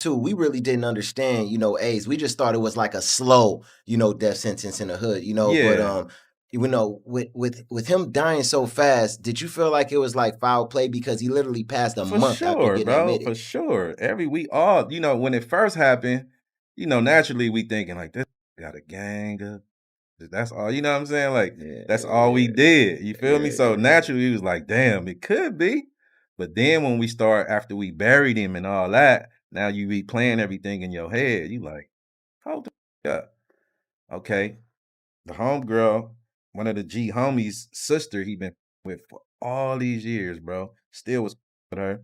too, we really didn't understand, AIDS. We just thought it was like a slow, death sentence in the hood, but Yeah. with him dying so fast, did you feel like it was like foul play because he literally passed a For month after sure, getting bro. For admitted? sure. We all, when it first happened, naturally we thinking like this got a gang of that's all, you know what I'm saying? Like, Yeah, that's all we did. You feel me? yeah, So naturally we was like, damn, it could be. But then when we start after we buried him and all that, now you replaying everything in your head. You like, hold the up. Okay. The homegirl, one of the G homies' sister he been with for all these years, bro. Still was with her.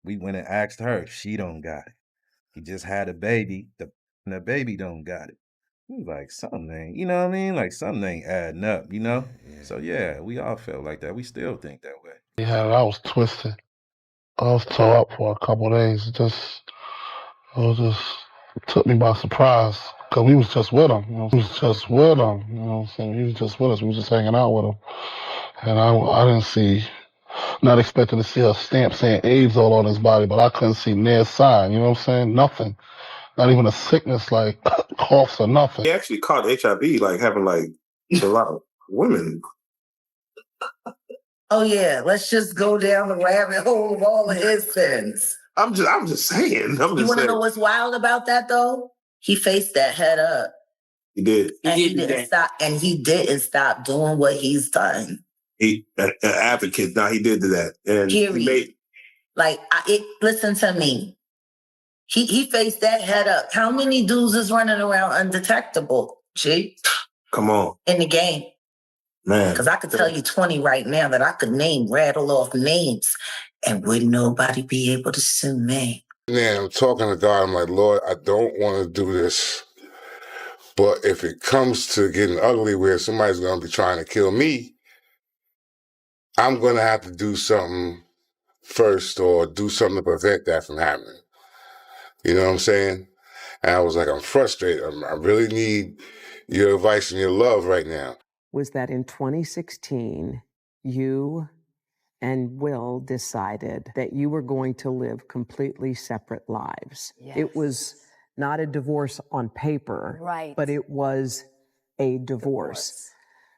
We went and asked her. She don't got it. He just had a baby. The baby don't got it. He was like, something ain't, you know what I mean? Like something ain't adding up, So yeah, we all felt like that. We still think that way. Yeah, I was twisted. I was tore up for a couple of days. It took me by surprise because we was just with him. We was just with him. You know what I'm saying? He was just with us. We was just hanging out with him. And I didn't see, not expecting to see a stamp saying AIDS all on his body, but I couldn't see near sign. You know what I'm saying? Nothing. Not even a sickness like coughs or nothing. He actually caught HIV, like having like a lot of women. Oh yeah, let's just go down the rabbit hole of all of his sins. I'm just saying. You want to know what's wild about that though? He faced that head up. He did. And he didn't stop. And he didn't stop doing what he's done. He an advocate. Now he did that. And period. Listen to me. He faced that head up. How many dudes is running around undetectable? G? Come on. In the game. Man. Because I could tell you 20 right now that I could rattle off names, and wouldn't nobody be able to sue me. Man, I'm talking to God. I'm like, Lord, I don't want to do this. But if it comes to getting ugly where somebody's going to be trying to kill me, I'm going to have to do something first or do something to prevent that from happening. You know what I'm saying? And I was like, I'm frustrated. I really need your advice and your love right now. Was that in 2016, you and Will decided that you were going to live completely separate lives. Yes. It was not a divorce on paper, Right. but it was a divorce.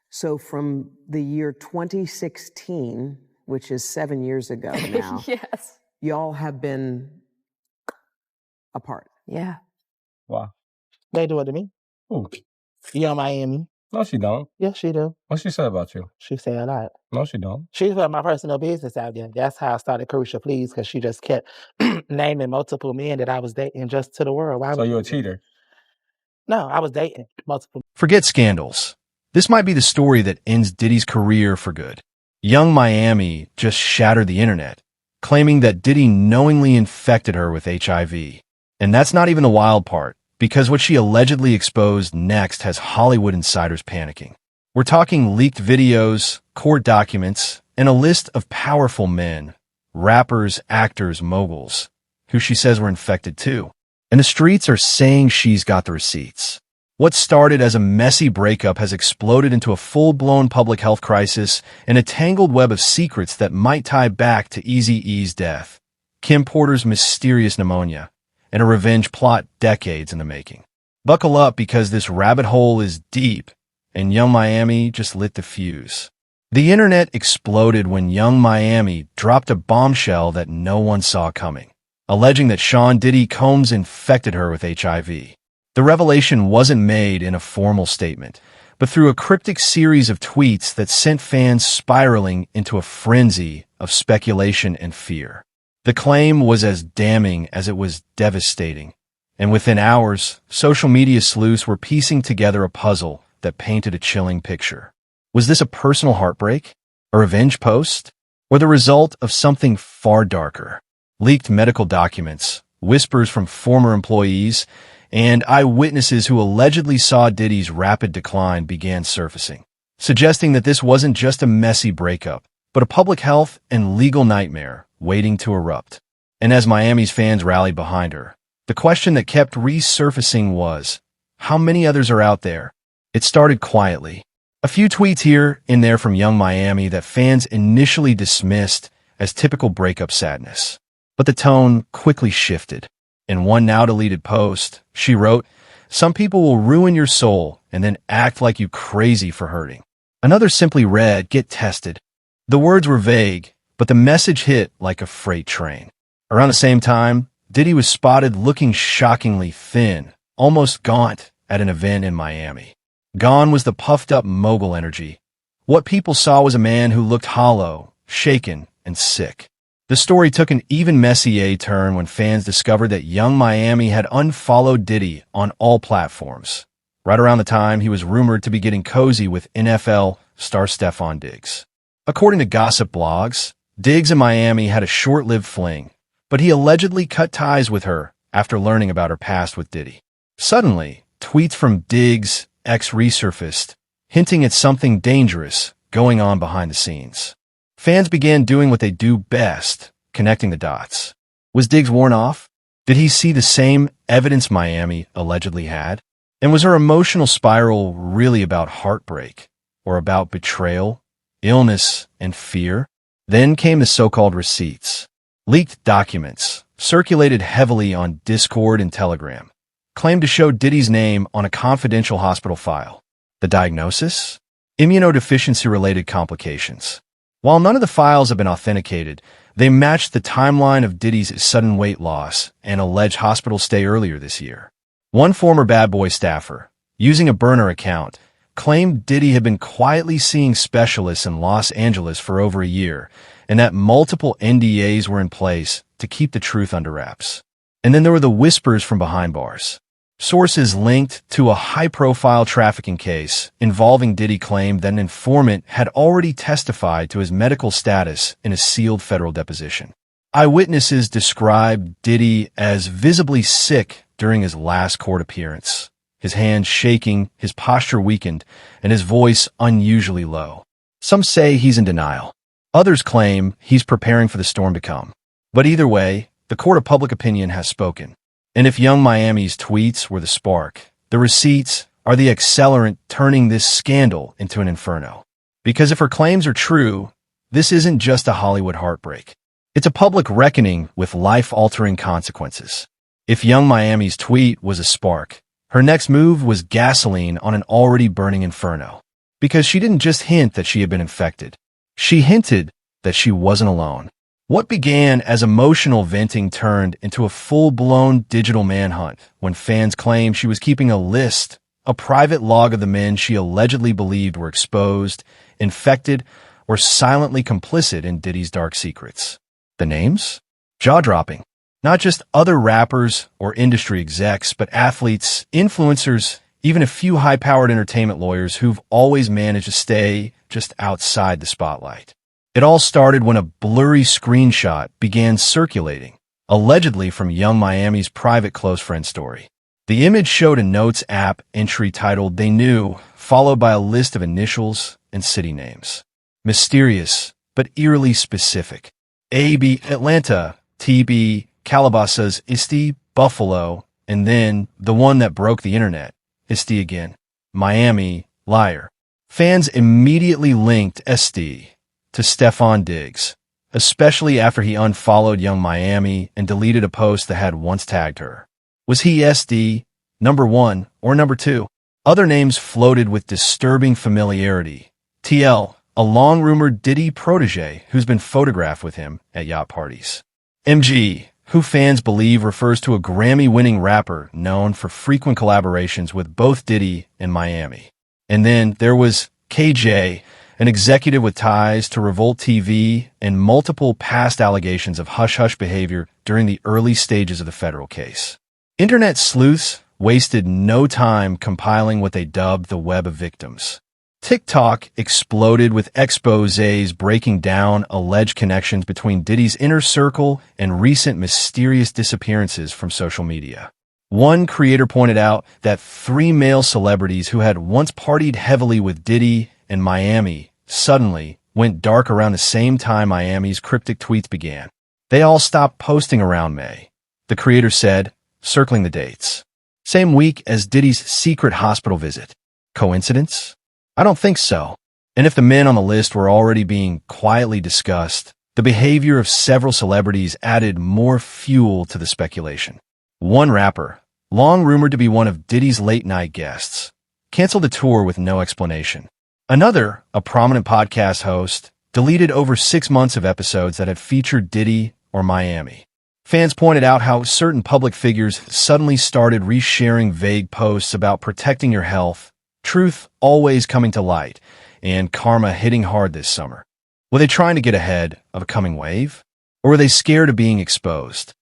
So from the year 2016, which is 7 years ago now, Yes. y'all have been apart. Yeah. Wow. They do it to me. Who? Young Miami. No, she don't. Yes, she do. What she said about you? She say a lot. No, she don't. She put my personal business out there. That's how I started Crucial Please, because she just kept naming multiple men that I was dating just to the world. So you're a cheater? No, I was dating multiple. Forget scandals. This might be the story that ends Diddy's career for good. Young Miami just shattered the internet, claiming that Diddy knowingly infected her with HIV. And that's not even the wild part, because what she allegedly exposed next has Hollywood insiders panicking. We're talking leaked videos, court documents, and a list of powerful men, rappers, actors, moguls, who she says were infected too. And the streets are saying she's got the receipts. What started as a messy breakup has exploded into a full-blown public health crisis and a tangled web of secrets that might tie back to Eazy-E's death, Kim Porter's mysterious pneumonia, and a revenge plot decades in the making. Buckle up, because this rabbit hole is deep, and Young Miami just lit the fuse. The internet exploded when Young Miami dropped a bombshell that no one saw coming, alleging that Sean Diddy Combs infected her with HIV. The revelation wasn't made in a formal statement, but through a cryptic series of tweets that sent fans spiraling into a frenzy of speculation and fear. The claim was as damning as it was devastating, and within hours, social media sleuths were piecing together a puzzle that painted a chilling picture. Was this a personal heartbreak, a revenge post, or the result of something far darker? Leaked medical documents, whispers from former employees, and eyewitnesses who allegedly saw Diddy's rapid decline began surfacing, suggesting that this wasn't just a messy breakup, but a public health and legal nightmare waiting to erupt. And as Miami's fans rallied behind her, the question that kept resurfacing was, how many others are out there? It started quietly. A few tweets here and there from Young Miami that fans initially dismissed as typical breakup sadness. But the tone quickly shifted. In one now-deleted post, she wrote, "Some people will ruin your soul and then act like you crazy for hurting." Another simply read, "Get tested." The words were vague, but the message hit like a freight train. Around the same time, Diddy was spotted looking shockingly thin, almost gaunt, at an event in Miami. Gone was the puffed-up mogul energy. What people saw was a man who looked hollow, shaken, and sick. The story took an even messier turn when fans discovered that Young Miami had unfollowed Diddy on all platforms, right around the time he was rumored to be getting cozy with NFL star Stefon Diggs. According to gossip blogs, Diggs and Miami had a short-lived fling, but he allegedly cut ties with her after learning about her past with Diddy. Suddenly, tweets from Diggs' ex resurfaced, hinting at something dangerous going on behind the scenes. Fans began doing what they do best, connecting the dots. Was Diggs worn off? Did he see the same evidence Miami allegedly had? And was her emotional spiral really about heartbreak, or about betrayal, illness, and fear? Then came the so-called receipts. Leaked documents, circulated heavily on Discord and Telegram, claimed to show Diddy's name on a confidential hospital file. The diagnosis? Immunodeficiency-related complications. While none of the files have been authenticated, they matched the timeline of Diddy's sudden weight loss and alleged hospital stay earlier this year. One former Bad Boy staffer, using a burner account, claimed Diddy had been quietly seeing specialists in Los Angeles for over a year, and that multiple NDAs were in place to keep the truth under wraps. And then there were the whispers from behind bars. Sources linked to a high-profile trafficking case involving Diddy claimed that an informant had already testified to his medical status in a sealed federal deposition. Eyewitnesses described Diddy as visibly sick during his last court appearance, his hands shaking, his posture weakened, and his voice unusually low. Some say he's in denial. Others claim he's preparing for the storm to come. But either way, the court of public opinion has spoken. And if Young Miami's tweets were the spark, the receipts are the accelerant turning this scandal into an inferno. Because if her claims are true, this isn't just a Hollywood heartbreak. It's a public reckoning with life-altering consequences. If Young Miami's tweet was a spark, her next move was gasoline on an already burning inferno. Because she didn't just hint that she had been infected. She hinted that she wasn't alone. What began as emotional venting turned into a full-blown digital manhunt when fans claimed she was keeping a list, a private log of the men she allegedly believed were exposed, infected, or silently complicit in Diddy's dark secrets. The names? Jaw-dropping. Not just other rappers or industry execs, but athletes, influencers, even a few high-powered entertainment lawyers who've always managed to stay just outside the spotlight. It all started when a blurry screenshot began circulating, allegedly from Young Miami's private close friend story. The image showed a Notes app entry titled "They Knew," followed by a list of initials and city names. Mysterious, but eerily specific. AB, Atlanta, TB, Calabasas, Isti, Buffalo, and then the one that broke the internet, Isti again, Miami, liar. Fans immediately linked SD to Stefon Diggs, especially after he unfollowed Young Miami and deleted a post that had once tagged her. Was he SD, number 1, or number 2? Other names floated with disturbing familiarity. TL, a long-rumored Diddy protege who's been photographed with him at yacht parties. MG, who fans believe refers to a Grammy-winning rapper known for frequent collaborations with both Diddy and Miami. And then there was KJ, an executive with ties to Revolt TV and multiple past allegations of hush-hush behavior during the early stages of the federal case. Internet sleuths wasted no time compiling what they dubbed the web of victims. TikTok exploded with exposés breaking down alleged connections between Diddy's inner circle and recent mysterious disappearances from social media. One creator pointed out that 3 male celebrities who had once partied heavily with Diddy and Miami suddenly went dark around the same time Miami's cryptic tweets began. They all stopped posting around May, the creator said, circling the dates. Same week as Diddy's secret hospital visit. Coincidence? I don't think so. And if the men on the list were already being quietly discussed, the behavior of several celebrities added more fuel to the speculation. One rapper, long rumored to be one of Diddy's late-night guests, canceled a tour with no explanation. Another, a prominent podcast host, deleted over 6 months of episodes that had featured Diddy or Miami. Fans pointed out how certain public figures suddenly started resharing vague posts about protecting your health, truth always coming to light, and karma hitting hard this summer. Were they trying to get ahead of a coming wave? Or were they scared of being exposed?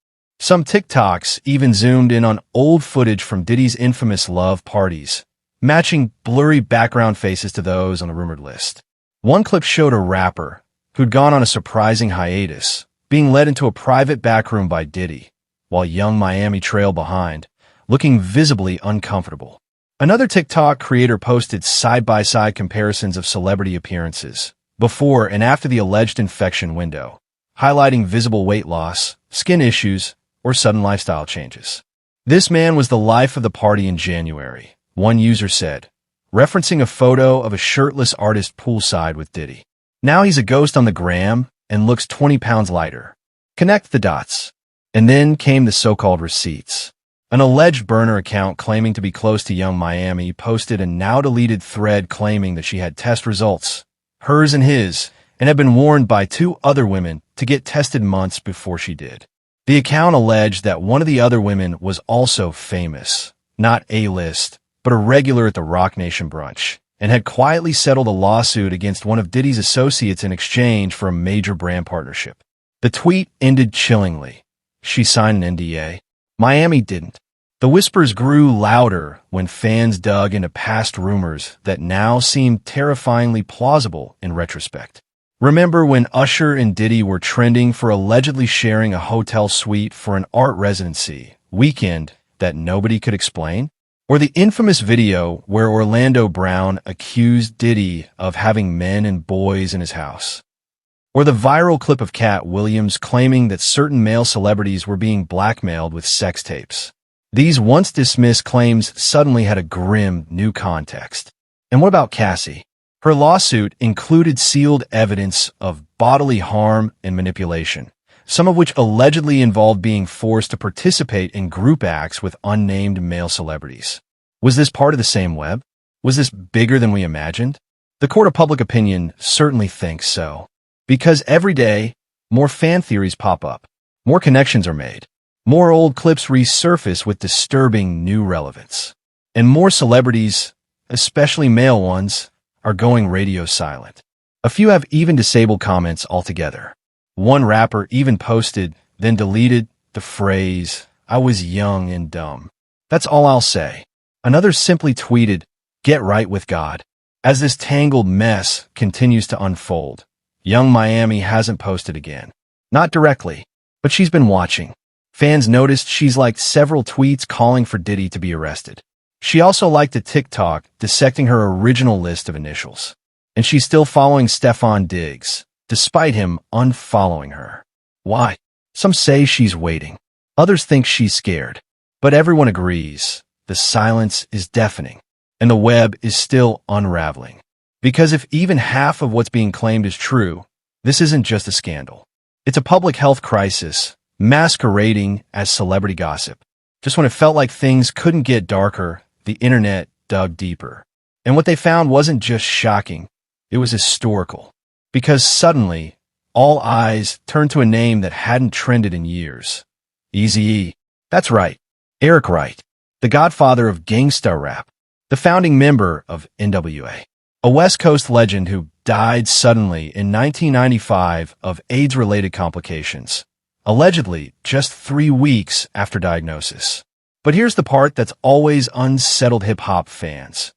Some TikToks even zoomed in on old footage from Diddy's infamous love parties, matching blurry background faces to those on the rumored list. One clip showed a rapper who'd gone on a surprising hiatus, being led into a private backroom by Diddy, while young Miami trailed behind, looking visibly uncomfortable. Another TikTok creator posted side-by-side comparisons of celebrity appearances, before and after the alleged infection window, highlighting visible weight loss, skin issues, or sudden lifestyle changes. This man was the life of the party in January, one user said, referencing a photo of a shirtless artist poolside with Diddy. Now he's a ghost on the gram and looks 20 pounds lighter. Connect the dots. And then came the so-called receipts. An alleged burner account claiming to be close to young Miami posted a now-deleted thread claiming that she had test results, hers and his, and had been warned by 2 other women to get tested months before she did. The account alleged that one of the other women was also famous, not A-list, but a regular at the Rock Nation brunch, and had quietly settled a lawsuit against one of Diddy's associates in exchange for a major brand partnership. The tweet ended chillingly. She signed an NDA. Miami didn't. The whispers grew louder when fans dug into past rumors that now seemed terrifyingly plausible in retrospect. Remember when Usher and Diddy were trending for allegedly sharing a hotel suite for an art residency weekend that nobody could explain? Or the infamous video where Orlando Brown accused Diddy of having men and boys in his house? Or the viral clip of Cat Williams claiming that certain male celebrities were being blackmailed with sex tapes? These once dismissed claims suddenly had a grim new context. And what about Cassie? Her lawsuit included sealed evidence of bodily harm and manipulation, some of which allegedly involved being forced to participate in group acts with unnamed male celebrities. Was this part of the same web? Was this bigger than we imagined? The court of public opinion certainly thinks so. Because every day, more fan theories pop up, more connections are made, more old clips resurface with disturbing new relevance, and more celebrities, especially male ones, are going radio silent. A few have even disabled comments altogether. One rapper even posted, then deleted, the phrase, "I was young and dumb." That's all I'll say. Another simply tweeted, "Get right with God." As this tangled mess continues to unfold, young Miami hasn't posted again. Not directly, but she's been watching. Fans noticed she's liked several tweets calling for Diddy to be arrested. She also liked a TikTok dissecting her original list of initials. And she's still following Stefan Diggs, despite him unfollowing her. Why? Some say she's waiting. Others think she's scared. But everyone agrees the silence is deafening, and the web is still unraveling. Because if even half of what's being claimed is true, this isn't just a scandal. It's a public health crisis masquerading as celebrity gossip. Just when it felt like things couldn't get darker, the internet dug deeper. And what they found wasn't just shocking, it was historical. Because suddenly, all eyes turned to a name that hadn't trended in years. Eazy-E. That's right, Eric Wright, the godfather of gangsta rap, the founding member of NWA, a West Coast legend who died suddenly in 1995 of AIDS-related complications, allegedly just 3 weeks after diagnosis. But here's the part that's always unsettled hip-hop fans.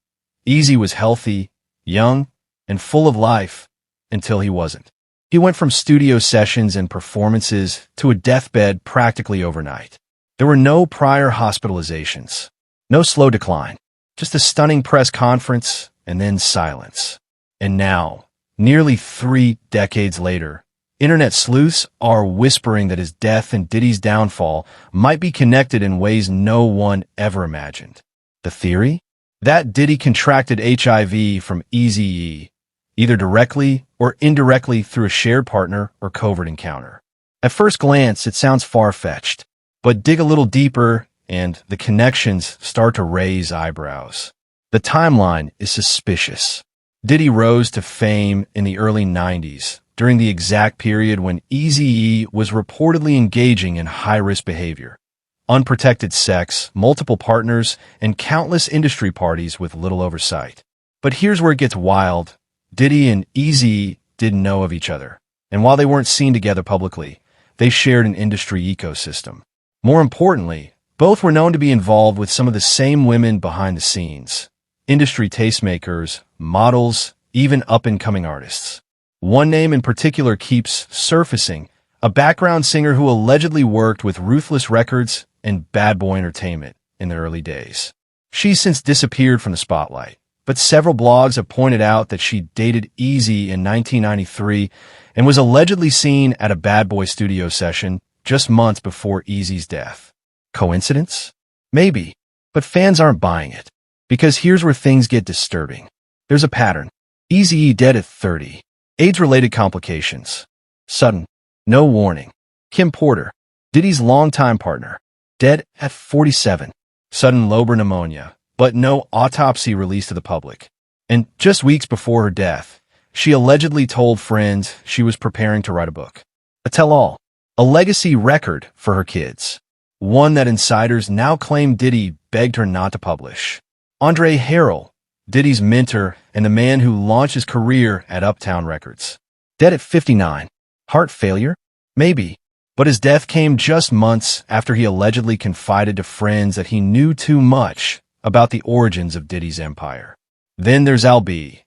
Eazy was healthy, young, and full of life until he wasn't. He went from studio sessions and performances to a deathbed practically overnight. There were no prior hospitalizations, no slow decline, just a stunning press conference and then silence. And now, nearly 3 decades later, internet sleuths are whispering that his death and Diddy's downfall might be connected in ways no one ever imagined. The theory? That Diddy contracted HIV from Eazy-E, either directly or indirectly through a shared partner or covert encounter. At first glance, it sounds far-fetched, but dig a little deeper and the connections start to raise eyebrows. The timeline is suspicious. Diddy rose to fame in the early 90s, during the exact period when Eazy-E was reportedly engaging in high-risk behavior. Unprotected sex, multiple partners, and countless industry parties with little oversight. But here's where it gets wild. Diddy and Eazy didn't know of each other, and while they weren't seen together publicly, they shared an industry ecosystem. More importantly, both were known to be involved with some of the same women behind the scenes. Industry tastemakers, models, even up-and-coming artists. One name in particular keeps surfacing, a background singer who allegedly worked with Ruthless Records and Bad Boy Entertainment in the early days. She's since disappeared from the spotlight, but several blogs have pointed out that she dated Eazy in 1993 and was allegedly seen at a Bad Boy studio session just months before Eazy's death. Coincidence? Maybe, but fans aren't buying it. Because here's where things get disturbing. There's a pattern. Eazy-E dead at 30. AIDS-related complications. Sudden. No warning. Kim Porter, Diddy's longtime partner, dead at 47. Sudden lobar pneumonia, but no autopsy released to the public. And just weeks before her death, she allegedly told friends she was preparing to write a book. A tell-all. A legacy record for her kids. One that insiders now claim Diddy begged her not to publish. Andre Harrell, Diddy's mentor and the man who launched his career at Uptown Records. Dead at 59. Heart failure? Maybe. But his death came just months after he allegedly confided to friends that he knew too much about the origins of Diddy's empire. Then there's Al B.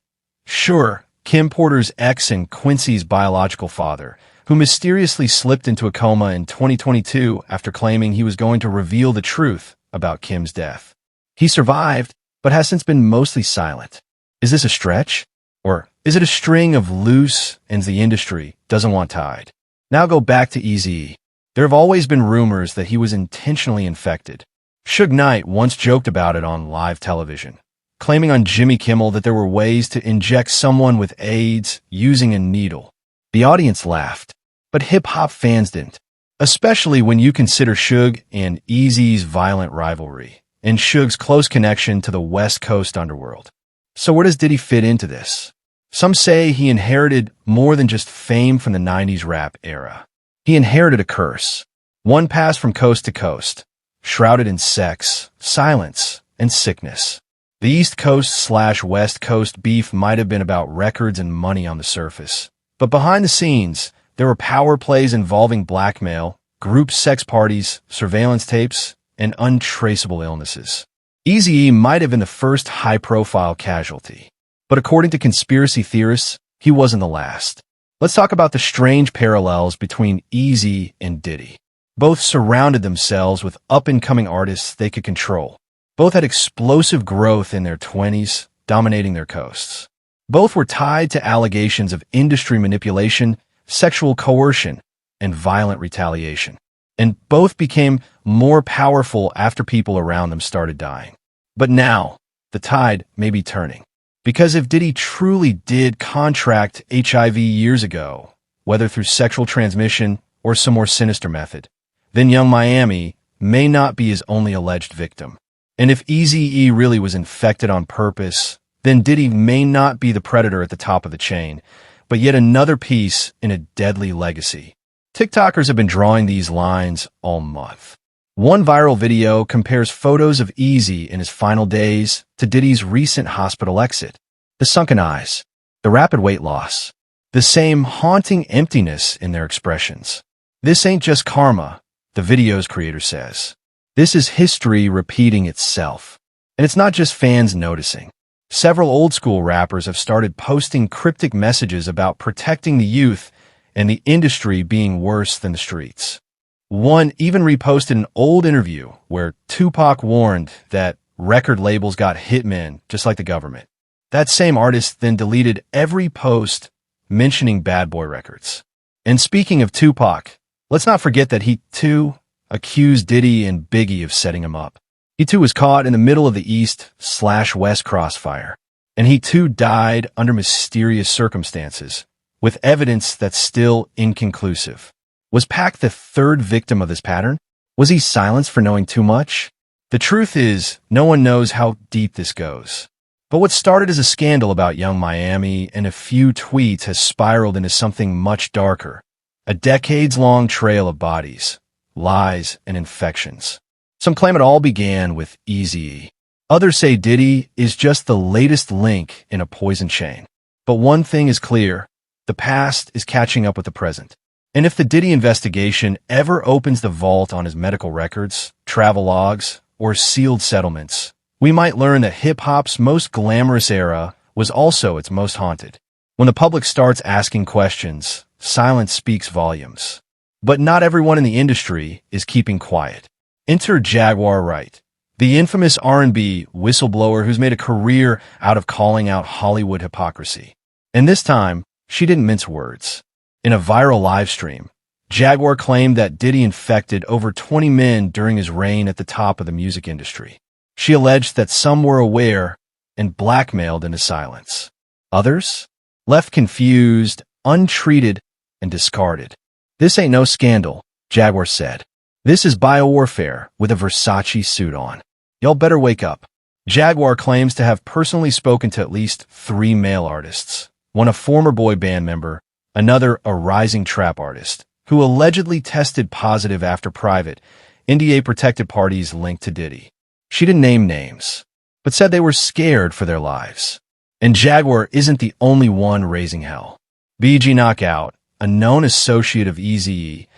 Sure, Kim Porter's ex and Quincy's biological father, who mysteriously slipped into a coma in 2022 after claiming he was going to reveal the truth about Kim's death. He survived, but has since been mostly silent. Is this a stretch? Or is it a string of loose ends the industry doesn't want tied? Now go back to Eazy-E. There have always been rumors that he was intentionally infected. Suge Knight once joked about it on live television, claiming on Jimmy Kimmel that there were ways to inject someone with AIDS using a needle. The audience laughed, but hip-hop fans didn't, especially when you consider Suge and Eazy's violent rivalry and Suge's close connection to the West Coast underworld. So where does Diddy fit into this? Some say he inherited more than just fame from the 90s rap era. He inherited a curse, one passed from coast to coast, shrouded in sex, silence, and sickness. The East Coast/West Coast beef might have been about records and money on the surface, but behind the scenes, there were power plays involving blackmail, group sex parties, surveillance tapes, and untraceable illnesses. Eazy-E might have been the first high-profile casualty, but according to conspiracy theorists, he wasn't the last. Let's talk about the strange parallels between Eazy and Diddy. Both surrounded themselves with up-and-coming artists they could control. Both had explosive growth in their 20s, dominating their coasts. Both were tied to allegations of industry manipulation, sexual coercion, and violent retaliation. And both became more powerful after people around them started dying. But now, the tide may be turning. Because if Diddy truly did contract HIV years ago, whether through sexual transmission or some more sinister method, then Young Miami may not be his only alleged victim. And if Eazy-E really was infected on purpose, then Diddy may not be the predator at the top of the chain, but yet another piece in a deadly legacy. TikTokers have been drawing these lines all month. One viral video compares photos of Eazy in his final days to Diddy's recent hospital exit. The sunken eyes, the rapid weight loss, the same haunting emptiness in their expressions. This ain't just karma, the video's creator says. This is history repeating itself. And it's not just fans noticing. Several old-school rappers have started posting cryptic messages about protecting the youth and the industry being worse than the streets. One even reposted an old interview where Tupac warned that record labels got hitmen just like the government. That same artist then deleted every post mentioning Bad Boy Records. And speaking of Tupac, let's not forget that he, too, accused Diddy and Biggie of setting him up. He, too, was caught in the middle of the East/West crossfire. And he, too, died under mysterious circumstances, with evidence that's still inconclusive. Was Pac the third victim of this pattern? Was he silenced for knowing too much? The truth is, no one knows how deep this goes. But what started as a scandal about Young Miami and a few tweets has spiraled into something much darker. A decades-long trail of bodies, lies, and infections. Some claim it all began with Eazy-E. Others say Diddy is just the latest link in a poison chain. But one thing is clear, the past is catching up with the present. And if the Diddy investigation ever opens the vault on his medical records, travel logs, or sealed settlements, we might learn that hip-hop's most glamorous era was also its most haunted. When the public starts asking questions, silence speaks volumes. But not everyone in the industry is keeping quiet. Enter Jaguar Wright, the infamous R&B whistleblower who's made a career out of calling out Hollywood hypocrisy. And this time, she didn't mince words. In a viral live stream, Jaguar claimed that Diddy infected over 20 men during his reign at the top of the music industry. She alleged that some were aware and blackmailed into silence. Others left confused, untreated, and discarded. This ain't no scandal, Jaguar said. This is biowarfare with a Versace suit on. Y'all better wake up. Jaguar claims to have personally spoken to at least 3 male artists, one a former boy band member, another a rising trap artist, who allegedly tested positive after private, NDA-protected parties linked to Diddy. She didn't name names, but said they were scared for their lives. And Jaguar isn't the only one raising hell. BG Knockout, a known associate of Eazy-E,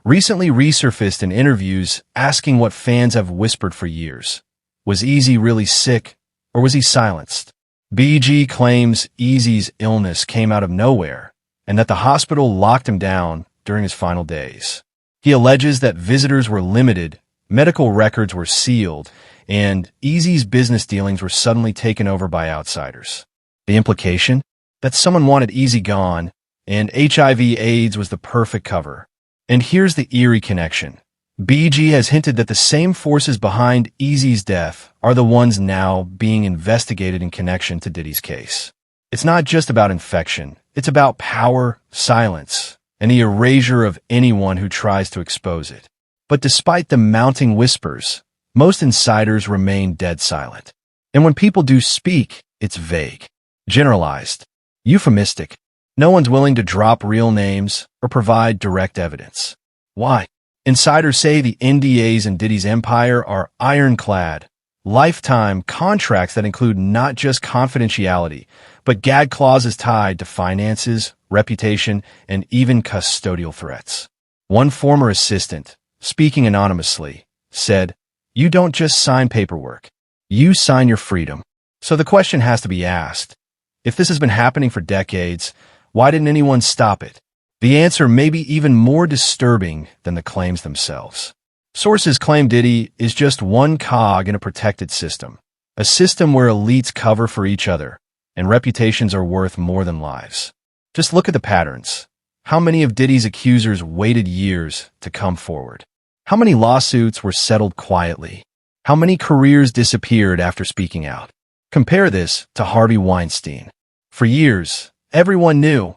recently resurfaced in interviews asking what fans have whispered for years. Was Eazy really sick, or was he silenced? BG claims Eazy's illness came out of nowhere, and that the hospital locked him down during his final days. He alleges that visitors were limited, medical records were sealed, and Eazy's business dealings were suddenly taken over by outsiders. The implication? That someone wanted Eazy gone, and HIV/AIDS was the perfect cover. And here's the eerie connection. BG has hinted that the same forces behind Eazy's death are the ones now being investigated in connection to Diddy's case. It's not just about infection. It's about power, silence, and the erasure of anyone who tries to expose it. But despite the mounting whispers, most insiders remain dead silent. And when people do speak, it's vague, generalized, euphemistic. No one's willing to drop real names or provide direct evidence. Why? Insiders say the NDAs in Diddy's empire are ironclad, lifetime contracts that include not just confidentiality, but gag clauses tied to finances, reputation, and even custodial threats. One former assistant, speaking anonymously, said, "You don't just sign paperwork. You sign your freedom." So the question has to be asked, if this has been happening for decades, why didn't anyone stop it? The answer may be even more disturbing than the claims themselves. Sources claim Diddy is just one cog in a protected system, a system where elites cover for each other, and reputations are worth more than lives. Just look at the patterns. How many of Diddy's accusers waited years to come forward? How many lawsuits were settled quietly? How many careers disappeared after speaking out? Compare this to Harvey Weinstein. For years, everyone knew,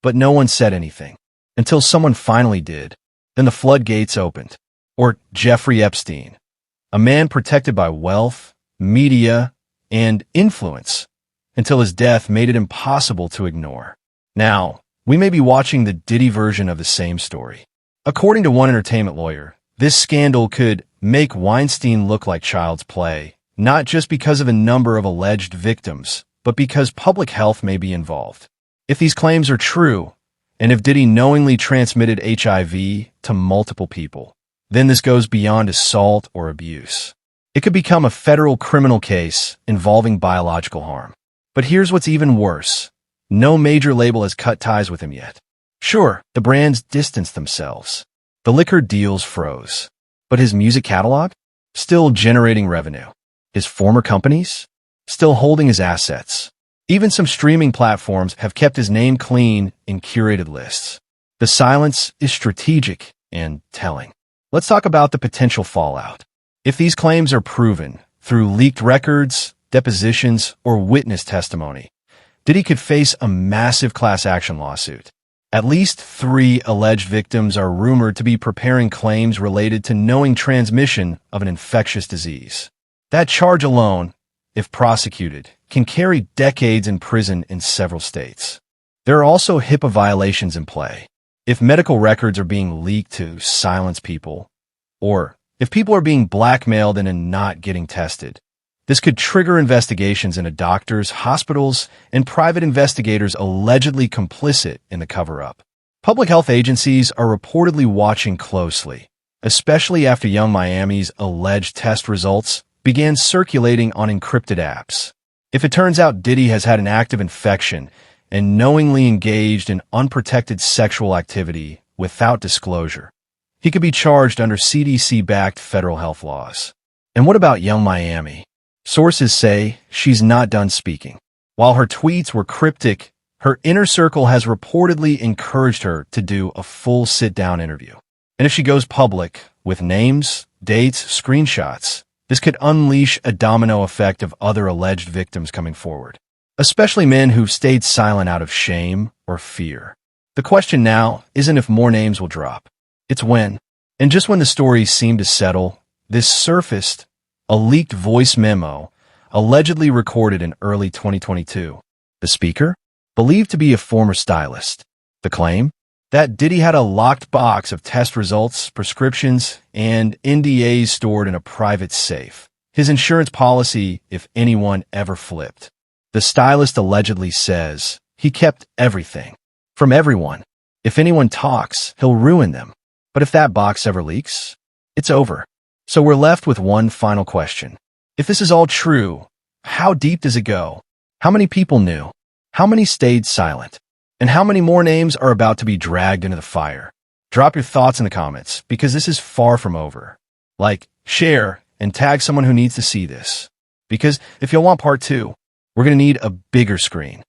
but no one said anything. Until someone finally did. Then the floodgates opened. Or Jeffrey Epstein, a man protected by wealth, media, and influence, until his death made it impossible to ignore. Now, we may be watching the Diddy version of the same story. According to one entertainment lawyer, this scandal could make Weinstein look like child's play, not just because of a number of alleged victims, but because public health may be involved. If these claims are true, and if Diddy knowingly transmitted HIV to multiple people, then this goes beyond assault or abuse. It could become a federal criminal case involving biological harm. But here's what's even worse. No major label has cut ties with him yet. Sure, the brands distanced themselves. The liquor deals froze. But his music catalog? Still generating revenue. His former companies? Still holding his assets. Even some streaming platforms have kept his name clean in curated lists. The silence is strategic and telling. Let's talk about the potential fallout. If these claims are proven through leaked records, depositions, or witness testimony, Diddy could face a massive class action lawsuit. At least 3 alleged victims are rumored to be preparing claims related to knowing transmission of an infectious disease. That charge alone, if prosecuted, can carry decades in prison in several states. There are also HIPAA violations in play. If medical records are being leaked to silence people, or if people are being blackmailed into not getting tested, this could trigger investigations into doctors, hospitals, and private investigators allegedly complicit in the cover-up. Public health agencies are reportedly watching closely, especially after Young Miami's alleged test results began circulating on encrypted apps. If it turns out Diddy has had an active infection and knowingly engaged in unprotected sexual activity without disclosure, he could be charged under CDC-backed federal health laws. And what about Young Miami? Sources say she's not done speaking. While her tweets were cryptic, her inner circle has reportedly encouraged her to do a full sit-down interview. And if she goes public with names, dates, screenshots, this could unleash a domino effect of other alleged victims coming forward, especially men who've stayed silent out of shame or fear. The question now isn't if more names will drop. It's when. And just when the stories seemed to settle, this surfaced a leaked voice memo allegedly recorded in early 2022. The speaker? Believed to be a former stylist. The claim? That Diddy had a locked box of test results, prescriptions, and NDAs stored in a private safe. His insurance policy if anyone ever flipped. The stylist allegedly says he kept everything from everyone. If anyone talks, he'll ruin them. But if that box ever leaks, it's over. So we're left with one final question. If this is all true, how deep does it go? How many people knew? How many stayed silent? And how many more names are about to be dragged into the fire? Drop your thoughts in the comments, because this is far from over. Like, share, and tag someone who needs to see this. Because if you'll want part 2, we're going to need a bigger screen.